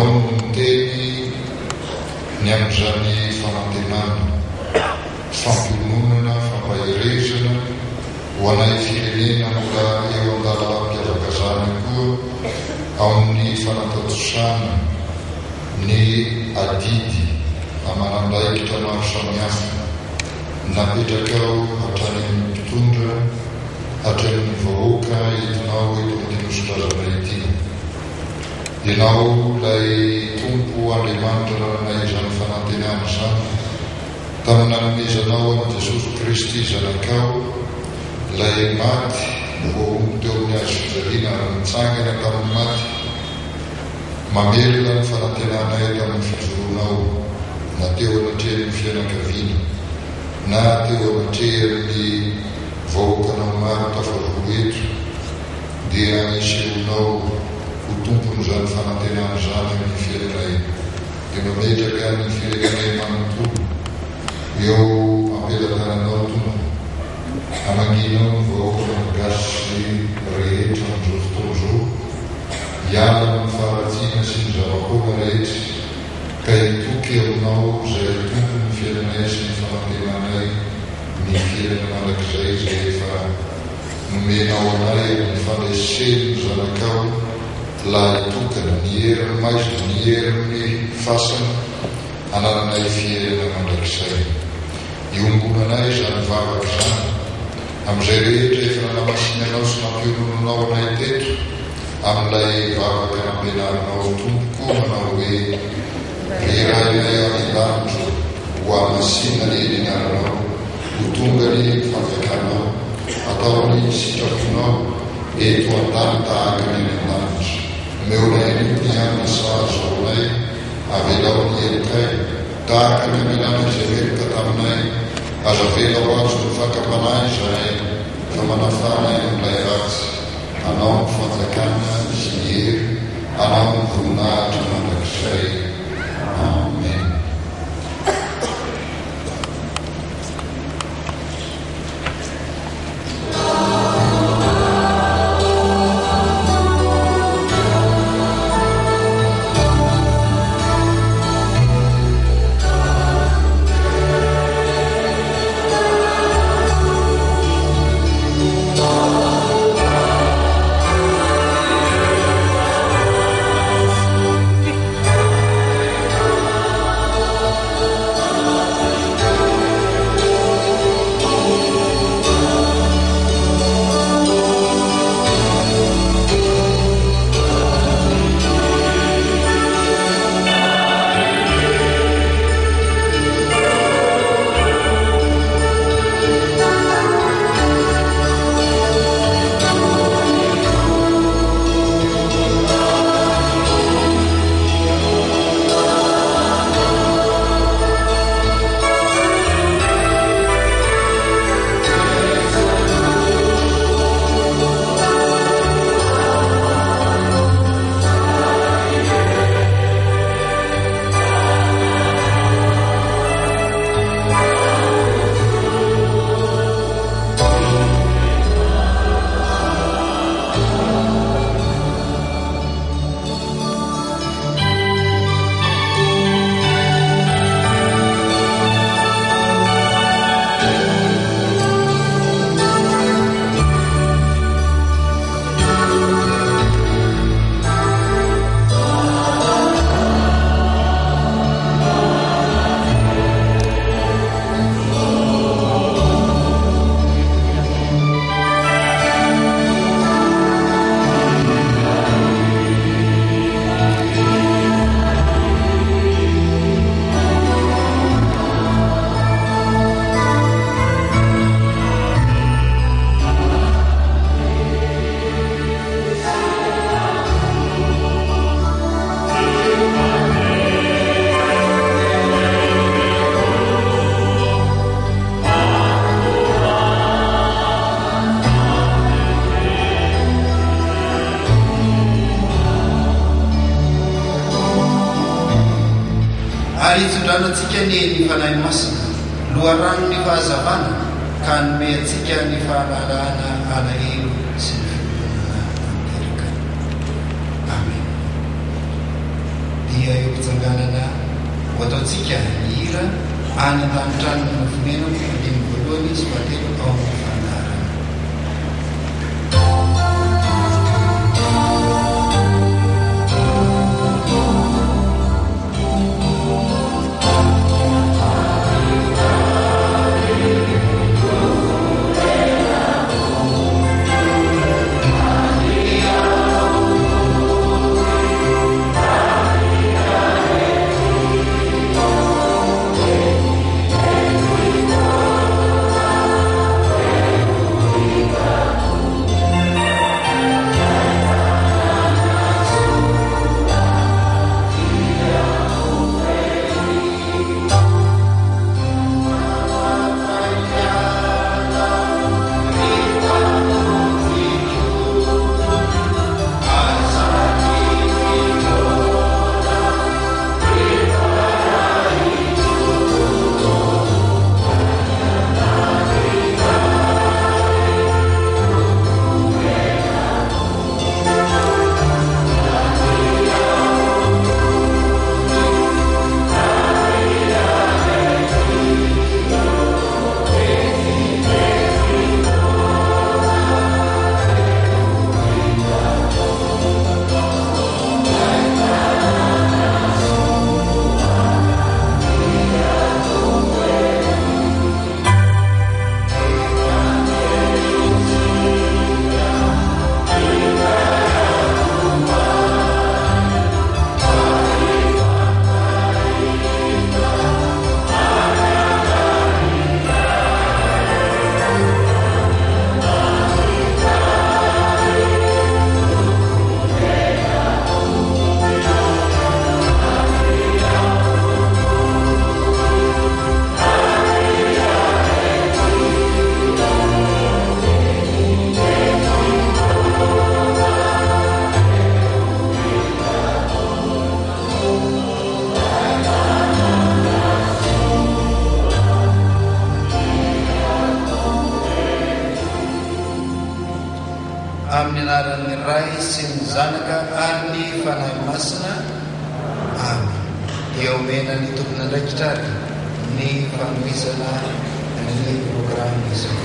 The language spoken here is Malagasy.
ianao miteny ny amin'izany fanantenana fampiononana fampaherezana ho anay firenena mbola eo an-dalam-piavaka zany koa ao amin'ny fanantatosana ny adidy amanandaikitra maro samihafa napetraka ao hatrany amin'ny mpitondra hatramin'ny vahoaka entinao eto amin'ity ity. Ianao ilay tompo Andriamanitra nanay izany fanantenana izany tamina nomezanao amin'i Jesosy Kristy zanakao ilay maty voaomby teo amin'ny azo fijaliana ary mitsangana tamin'ny maty mamelona ny fanantenana eto amin'ny fijoronao na teo anatrehany fianakaviana na teo anatrehany vahoakanao maro tafavoeto dia isehonao ho tompon'izany fanantenana zany amin'ny firenay dia mametraka ny firenay manontolo eo ampelatananao tompo amaginao ny vahoaka gasy rehetra amin'izao fotoana izao hiala amin'ny faharatsiana sy ny zavakoana rehetra ka hitoky aminao izay tompony firenay sy ny fanantenanay ny firena mandrakizay izay efa nomenao anay ny fandraiseny zanakao la hitokana ny heriny maizina ny heriny fasana anananay firena mandrakizay iombonanay izany vavaka zany amin'izay rehetra efa nanamasinanao sy nampiononanao anay teto amin'ilay vavaka nampenarinao tompoko manao hoe rerainay amilanitro ho amasina ny eninanao ho tonga ny fafiakanao ataony sitrafonao eto an-tany tahaka ny an-danitra meonay ny amina sahazoanay avelao ny elokay tahaka ny amelana izay meloka taminay aza velao azo ny fakapanay izay fa manafanay amin'ilay ratsy anao ny fanjakana sy ny hery anao ny voninahitra mandrakizay. Amen. Antsika ny fanahy masina loharano ny fahazavana ka nome antsika ny fahalalana alahelo sy ny fitonana tanteraka. Amen. dia eo mpitsanganana ho ataontsika hira any an-tanytranona fonena dimy voalohany sy fahatelo ao amin'ny fandarana. Amin'ny anaran'ny Ray sy ny Zanaka ary ny Fanahy Masina. Amen. Dia omena ny tompona andraikitrary ny fanohizana ny programa izao.